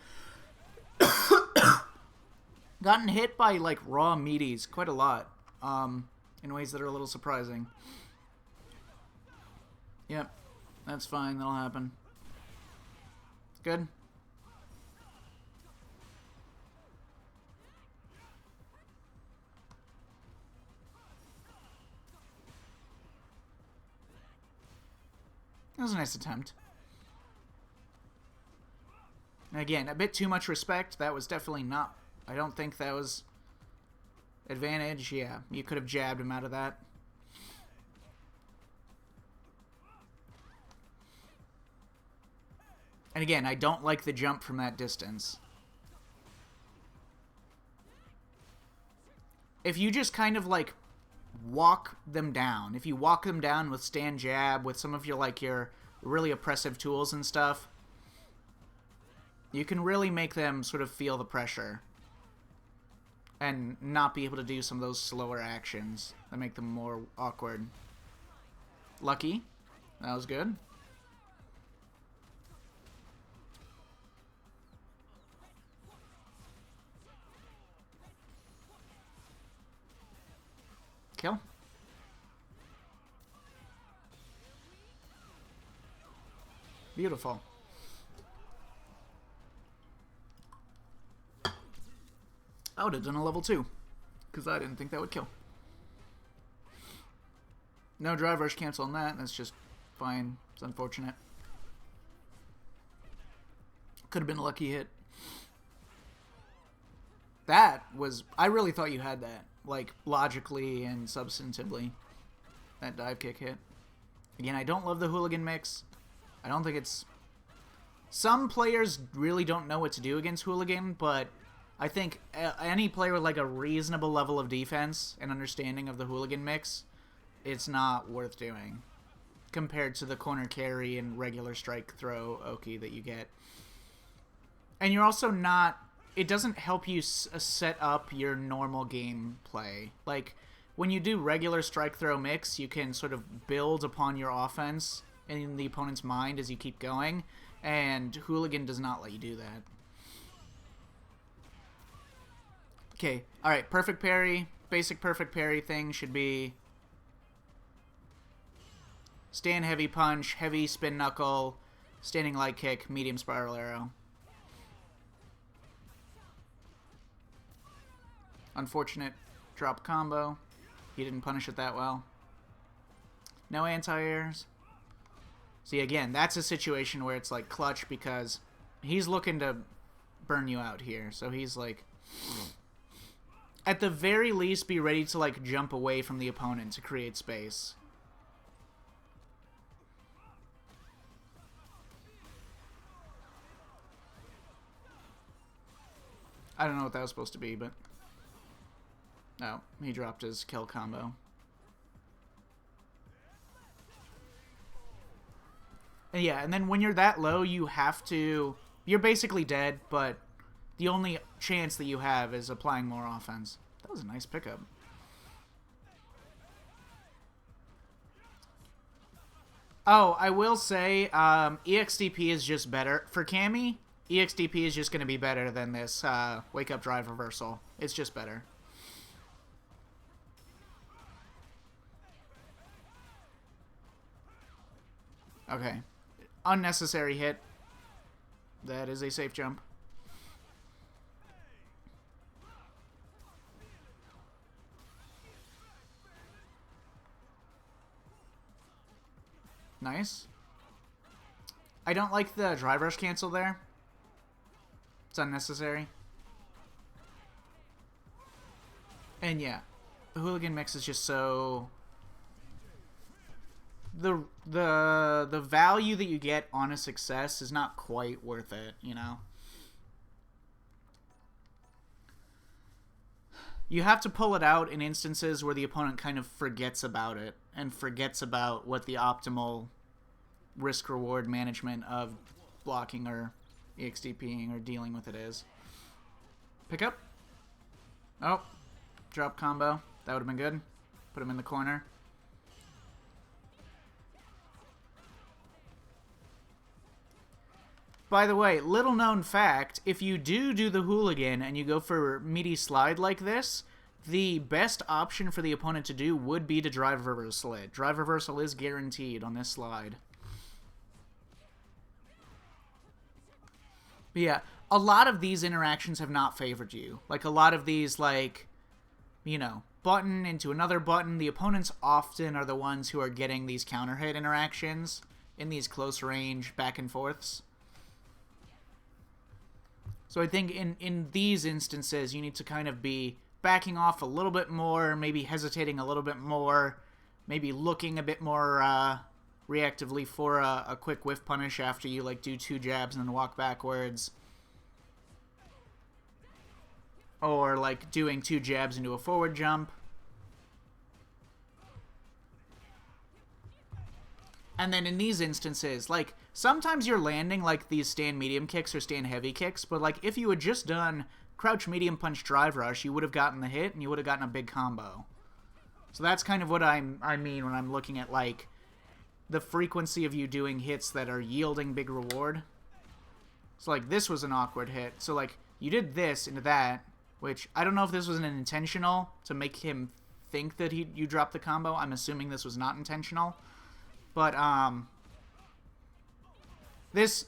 gotten hit by, like, raw meaties quite a lot, in ways that are a little surprising. Yep, that's fine, that'll happen. Good. That was a nice attempt. Again, a bit too much respect. That was definitely not... I don't think that was... advantage. Yeah, you could have jabbed him out of that. And again, I don't like the jump from that distance. If you just kind of, like, walk them down. If you walk them down with stand jab, with some of your, like, your really oppressive tools and stuff, You can really make them sort of feel the pressure and not be able to do some of those slower actions that make them more awkward. Lucky. That was good. Kill. Beautiful. I would have done a level 2, because I didn't think that would kill. No drive rush cancel on that. That's just fine. It's unfortunate. Could have been a lucky hit. That was... I really thought you had that. Like, logically and substantively. That dive kick hit. Again, I don't love the hooligan mix. I don't think it's... Some players really don't know what to do against hooligan, but I think any player with like a reasonable level of defense and understanding of the hooligan mix, it's not worth doing compared to the corner carry and regular strike throw Oki that you get. And you're also not... It doesn't help you set up your normal game play. Like, when you do regular strike throw mix, you can sort of build upon your offense in the opponent's mind as you keep going, and hooligan does not let you do that. Okay, alright, perfect parry. Basic perfect parry thing should be stand heavy punch, heavy spin knuckle, standing light kick, medium spiral arrow. Unfortunate drop combo. He didn't punish it that well. No anti-airs. See, again, that's a situation where it's like clutch because he's looking to burn you out here. So he's like... At the very least, be ready to like jump away from the opponent to create space. I don't know what that was supposed to be, but... No, he dropped his kill combo. And yeah, and then when you're that low, you have to... You're basically dead, but the only chance that you have is applying more offense. That was a nice pickup. Oh, I will say, EXDP is just better. For Cammy, EXDP is just going to be better than this Wake Up Drive reversal. It's just better. Okay. Unnecessary hit. That is a safe jump. Nice. I don't like the drive rush cancel there. It's unnecessary. And yeah, the hooligan mix is just so... The value that you get on a success is not quite worth it, you know? You have to pull it out in instances where the opponent kind of forgets about it and forgets about what the optimal risk-reward management of blocking or EXDPing or dealing with it is. Pick up. Oh. Drop combo. That would have been good. Put him in the corner. By the way, little known fact, if you do the hooligan and you go for meaty slide like this, the best option for the opponent to do would be to drive reversal it. Drive reversal is guaranteed on this slide. But yeah, a lot of these interactions have not favored you. Like, a lot of these, like, you know, button into another button. The opponents often are the ones who are getting these counter hit interactions in these close range back and forths. So I think in these instances, you need to kind of be backing off a little bit more, maybe hesitating a little bit more, maybe looking a bit more reactively for a quick whiff punish after you like do 2 jabs and then walk backwards. Or like doing 2 jabs into a forward jump. And then in these instances, like, sometimes you're landing, like, these stand medium kicks or stand heavy kicks, but, like, if you had just done crouch medium punch drive rush, you would have gotten the hit and you would have gotten a big combo. So that's kind of what I mean when I'm looking at, like, the frequency of you doing hits that are yielding big reward. So, like, this was an awkward hit. So, like, you did this into that, which I don't know if this was an intentional to make him think that you dropped the combo. I'm assuming this was not intentional. But,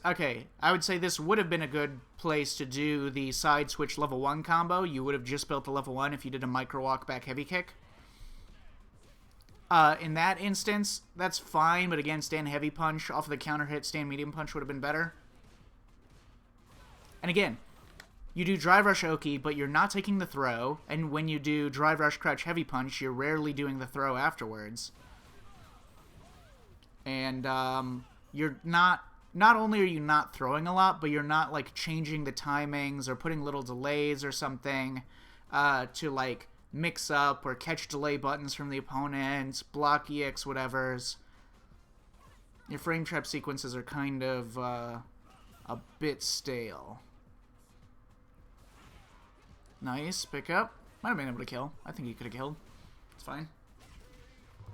okay, I would say this would have been a good place to do the side switch level 1 combo. You would have just built the level 1 if you did a micro walk back heavy kick. In that instance, that's fine, but again, stand heavy punch off of the counter hit, stand medium punch would have been better. And again, you do drive rush Oki, but you're not taking the throw, and when you do drive rush crouch heavy punch, you're rarely doing the throw afterwards. And you're not only are you not throwing a lot, but you're not, like, changing the timings or putting little delays or something to, like, mix up or catch delay buttons from the opponent, block EX whatevers. Your frame trap sequences are kind of a bit stale. Nice, pick up. Might have been able to kill. I think you could have killed. It's fine.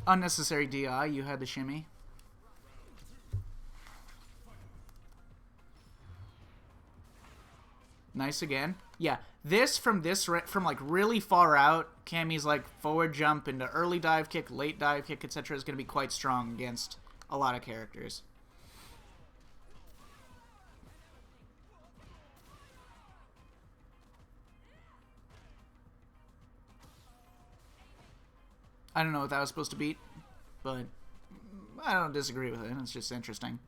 Unnecessary DI, you had the shimmy. Nice again. Yeah, from like really far out, Cammy's like forward jump into early dive kick, late dive kick, etc. is going to be quite strong against a lot of characters. I don't know what that was supposed to beat, but I don't disagree with it. It's just interesting.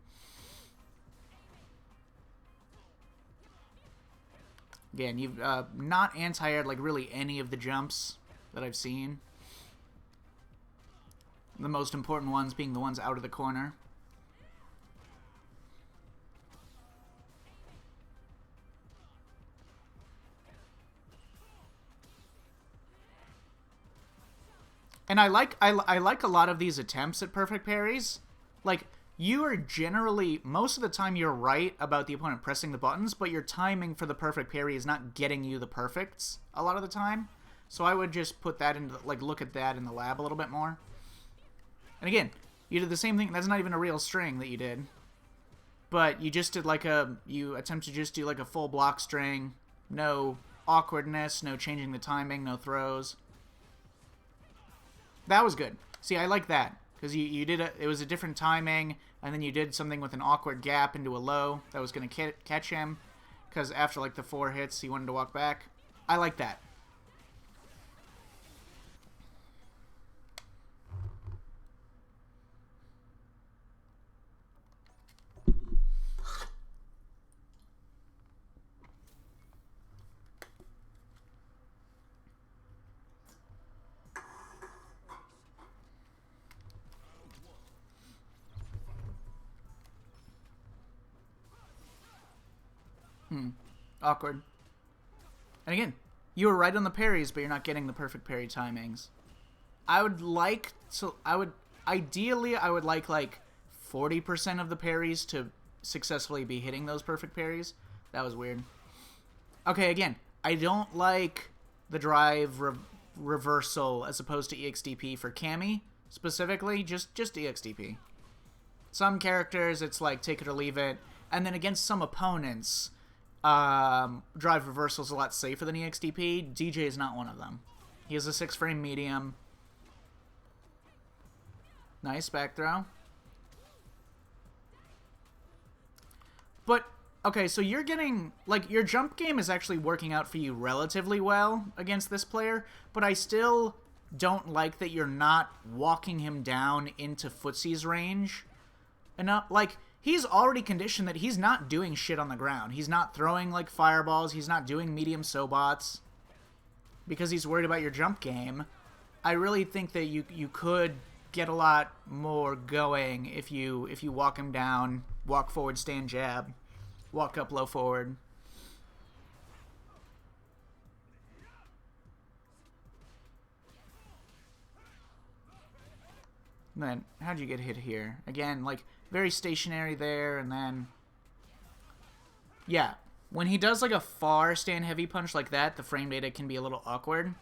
Again, you've not anti-aired like really any of the jumps that I've seen. The most important ones being the ones out of the corner. And I like a lot of these attempts at perfect parries. Like, you are generally, most of the time you're right about the opponent pressing the buttons, but your timing for the perfect parry is not getting you the perfects a lot of the time. So I would just put that into, like, look at that in the lab a little bit more. And again, you did the same thing. That's not even a real string that you did. But you just did like you attempt to just do like a full block string. No awkwardness, no changing the timing, no throws. That was good. See, I like that. Because you did it was a different timing, and then you did something with an awkward gap into a low that was going to catch him. Because after like the 4 hits, he wanted to walk back. I like that. Awkward. And again, you were right on the parries, but you're not getting the perfect parry timings. Ideally, I would like 40% of the parries to successfully be hitting those perfect parries. That was weird. Okay, again, I don't like the drive reversal as opposed to EXDP for Cammy, specifically, just EXDP. Some characters, it's like take it or leave it, and then against some opponents, drive reversal is a lot safer than EXDP. DJ is not one of them. He has a 6-frame medium. Nice back throw. But, okay, so you're getting, like, your jump game is actually working out for you relatively well against this player, but I still don't like that you're not walking him down into Footsie's range. Enough, like, he's already conditioned that he's not doing shit on the ground. He's not throwing, like, fireballs. He's not doing medium sobots because he's worried about your jump game. I really think that you could get a lot more going if you walk him down, walk forward, stand jab, walk up, low forward. And then, how'd you get hit here? Again, like, very stationary there, and then... Yeah, when he does, like, a far stand heavy punch like that, the frame data can be a little awkward.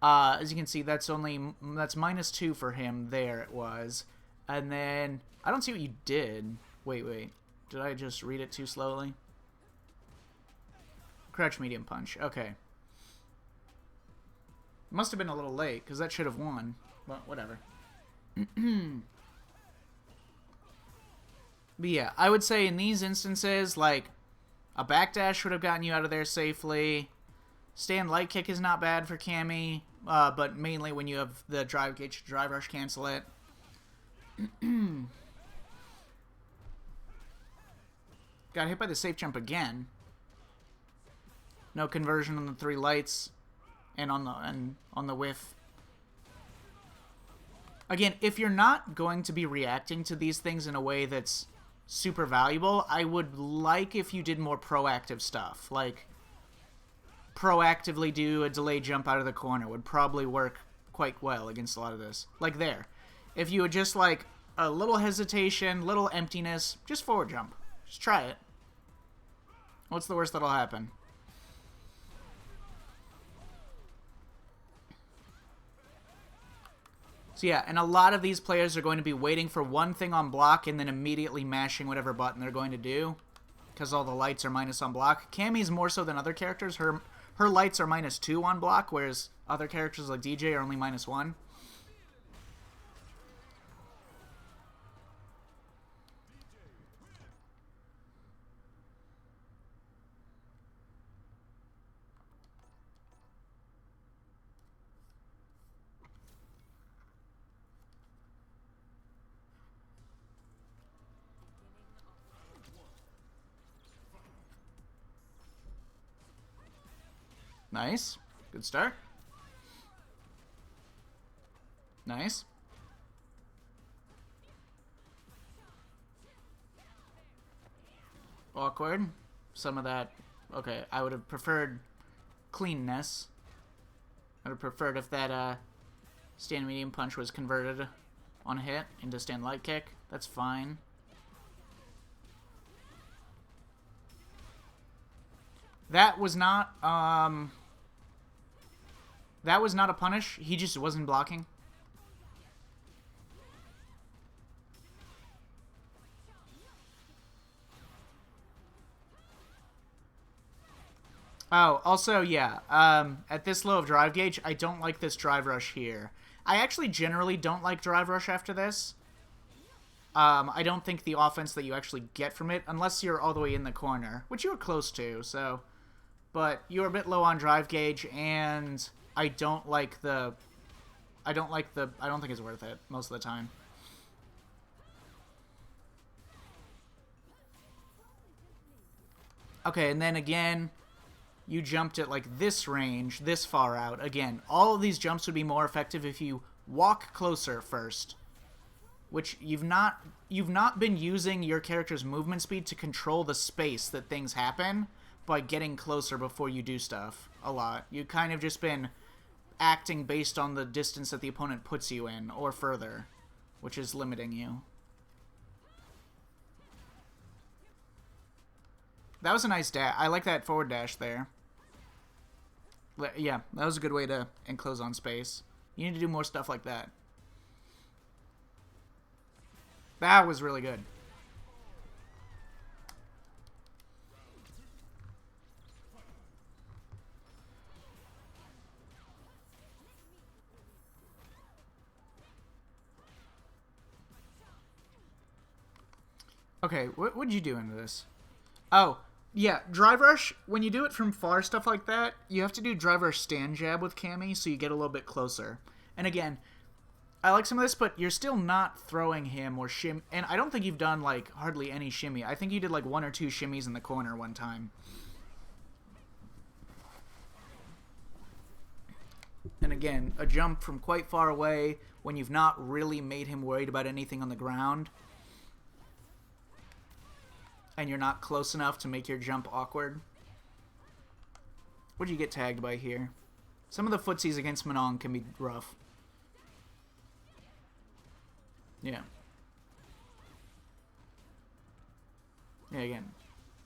As you can see, that's -2 for him. There it was. And then, I don't see what you did. Wait. Did I just read it too slowly? Crouch medium punch. Okay. Must have been a little late, because that should have won. Well, whatever. But yeah, I would say in these instances, like, a backdash would have gotten you out of there safely. Stand light kick is not bad for Cammy, but mainly when you have the drive gauge, drive rush cancel it. Got hit by the safe jump again. No conversion on the 3 lights and on the whiff. Again, if you're not going to be reacting to these things in a way that's super valuable, I would like if you did more proactive stuff. Like, proactively do a delayed jump out of the corner would probably work quite well against a lot of this. Like there. If you would just, like, a little hesitation, little emptiness, just forward jump. Just try it. What's the worst that'll happen? So yeah, and a lot of these players are going to be waiting for one thing on block and then immediately mashing whatever button they're going to do, because all the lights are minus on block. Cammy's more so than other characters. Her lights are -2 on block, whereas other characters like DJ are only -1. Nice. Good start. Nice. Awkward. Some of that... Okay, I would have preferred cleanness. I would have preferred if that stand medium punch was converted on hit into stand light kick. That's fine. That was not a punish. He just wasn't blocking. Oh, also, yeah, at this low of drive gauge, I don't like this drive rush here. I actually generally don't like drive rush after this. I don't think the offense that you actually get from it, unless you're all the way in the corner, which you were close to, so... But you're a bit low on drive gauge, and I don't think it's worth it most of the time. Okay, and then again, you jumped at like this range, this far out. Again, all of these jumps would be more effective if you walk closer first, which you've not been using your character's movement speed to control the space that things happen by getting closer before you do stuff a lot. You've kind of just been acting based on the distance that the opponent puts you in, or further, which is limiting you. That was a nice dash. I like that forward dash there. Yeah, that was a good way to enclose on space. You need to do more stuff like that. That was really good. Okay, what'd you do into this? Oh, yeah, drive rush, when you do it from far, stuff like that, you have to do drive rush stand jab with Cammy, so you get a little bit closer. And again, I like some of this, but you're still not throwing him or shim. And I don't think you've done, like, hardly any shimmy. I think you did, like, 1 or 2 shimmies in the corner one time. And again, a jump from quite far away when you've not really made him worried about anything on the ground. And you're not close enough to make your jump awkward. What do you get tagged by here? Some of the footsies against Manon can be rough. Yeah. Yeah, again.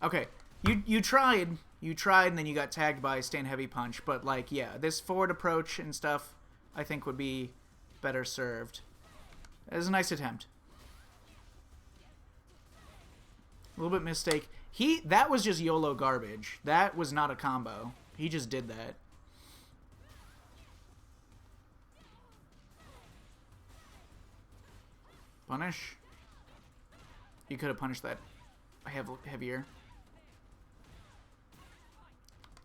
Okay. You tried, and then you got tagged by Stand Heavy Punch, but, like, yeah, this forward approach and stuff, I think would be better served. It was a nice attempt. A little bit mistake. That was just YOLO garbage. That was not a combo. He just did that. Punish. You could have punished that heavier.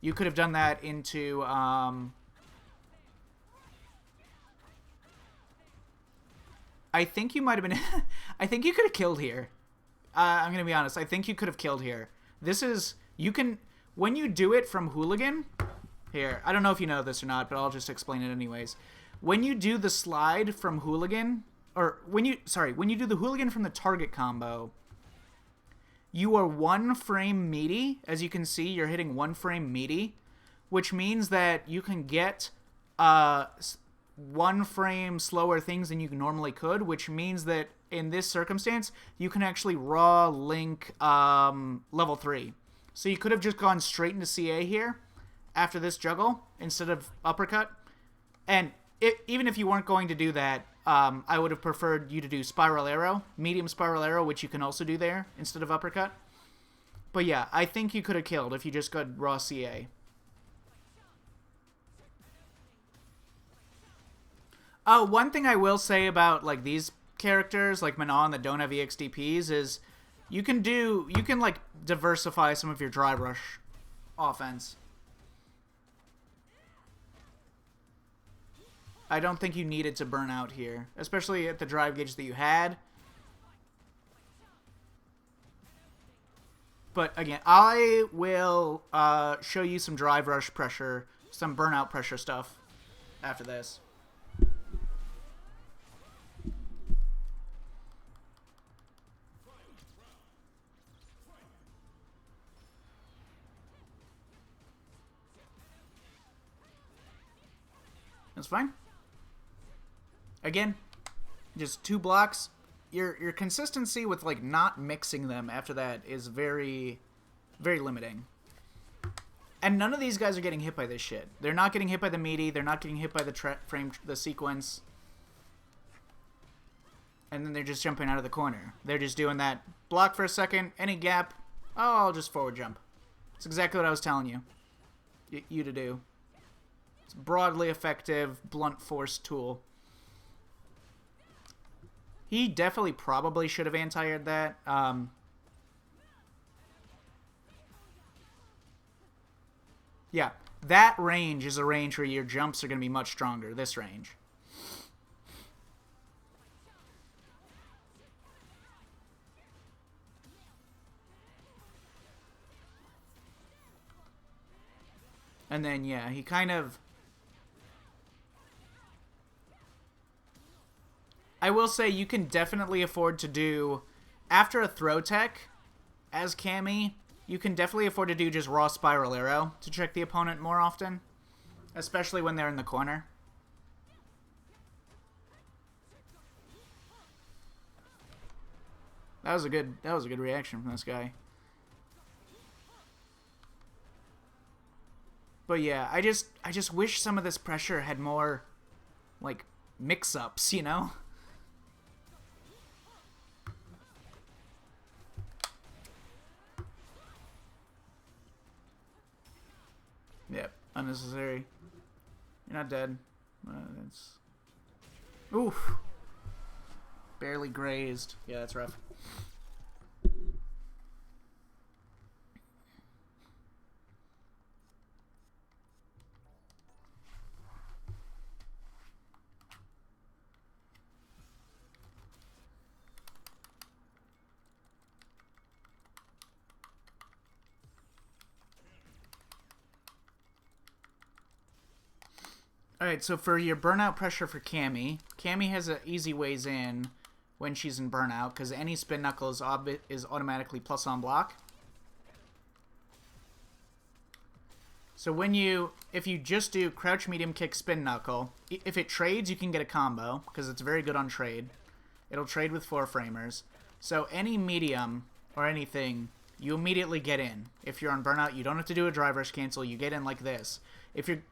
You could have done that into, I think you might have been... I think you could have killed here. I'm going to be honest. I think you could have killed here. This is... You can... When you do it from Hooligan... Here. I don't know if you know this or not, but I'll just explain it anyways. When you do the slide from Hooligan... Or when you... Sorry. When you do the Hooligan from the target combo... You are 1 frame meaty. As you can see, you're hitting 1 frame meaty. Which means that you can get... 1 frame slower things than you normally could, which means that in this circumstance, you can actually raw link level 3. So you could have just gone straight into CA here after this juggle instead of uppercut. And even if you weren't going to do that, I would have preferred you to do Spiral Arrow, Medium Spiral Arrow, which you can also do there instead of uppercut. But yeah, I think you could have killed if you just got raw CA. One thing I will say about, like, these characters, like Manon, that don't have EXDPs, is you can, like, diversify some of your dry rush offense. I don't think you needed to burn out here, especially at the drive gauge that you had. But, again, I will show you some drive rush pressure, some burnout pressure stuff after this. That's fine. Again, just 2 blocks. Your consistency with, like, not mixing them after that is very, very limiting. And none of these guys are getting hit by this shit. They're not getting hit by the meaty. They're not getting hit by the sequence. And then they're just jumping out of the corner. They're just doing that. Block for a second. Any gap. Oh, I'll just forward jump. That's exactly what I was telling you. You to do. It's a broadly effective, blunt force tool. He definitely probably should have anti-aired that. Yeah, that range is a range where your jumps are going to be much stronger. This range. And then, yeah, he kind of... I will say you can definitely afford to do, after a throw tech, as Cammy, you can definitely afford to do just raw Spiral Arrow to trick the opponent more often, especially when they're in the corner. That was a good reaction from this guy. But yeah, I just wish some of this pressure had more, like, mix-ups, you know? Yep, unnecessary. You're not dead. It's... Oof. Barely grazed. Yeah, that's rough. Alright, so for your burnout pressure for Cammy, Cammy has an easy ways in when she's in burnout, because any spin knuckle is automatically plus on block. So if you just do crouch medium kick spin knuckle, if it trades, you can get a combo, because it's very good on trade. It'll trade with 4-framers. So any medium or anything, you immediately get in. If you're on burnout, you don't have to do a drive rush cancel. You get in like this. If you're...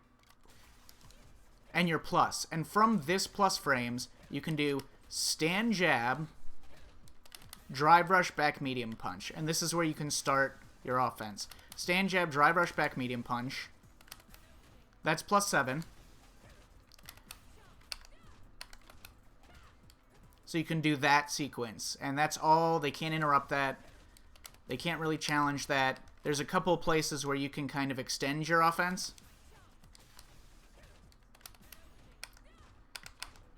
And you're plus. And from this plus frames, you can do stand jab, drive rush, back medium punch. And this is where you can start your offense. Stand jab, drive rush, back medium punch. That's +7. So you can do that sequence. And that's all. They can't interrupt that. They can't really challenge that. There's a couple places where you can kind of extend your offense.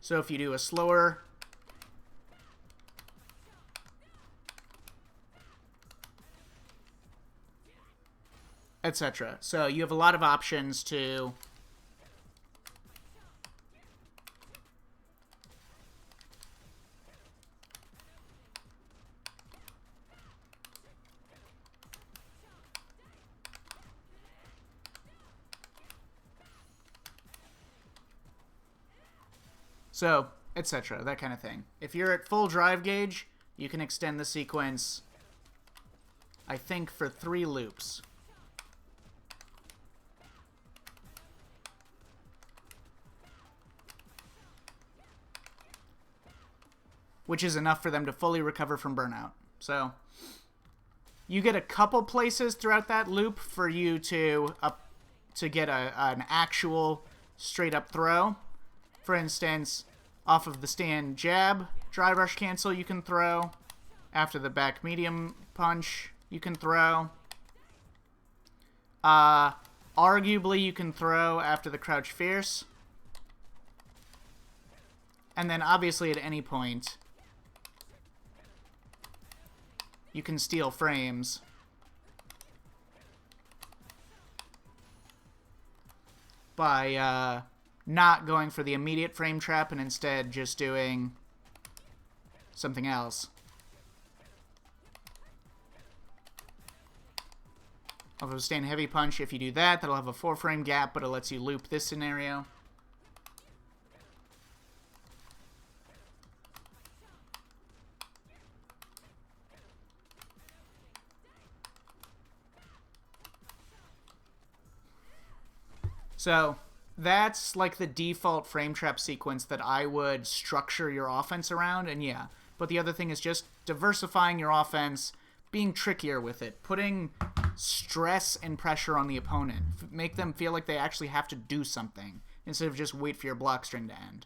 So if you do a slower... etc. So you have a lot of options to... So, etc. That kind of thing. If you're at full drive gauge, you can extend the sequence, I think, for 3 loops. Which is enough for them to fully recover from burnout. So, you get a couple places throughout that loop for you to get an actual straight-up throw. For instance, off of the stand jab, drive rush cancel you can throw. After the back medium punch, you can throw. Arguably, you can throw after the crouch fierce. And then, obviously, at any point, you can steal frames. By, not going for the immediate frame trap and instead just doing something else. Off of a stand heavy punch, if you do that, that'll have a 4-frame gap, but it lets you loop this scenario. So... that's like the default frame trap sequence that I would structure your offense around, and yeah. But the other thing is just diversifying your offense, being trickier with it, putting stress and pressure on the opponent. Make them feel like they actually have to do something, instead of just wait for your block string to end.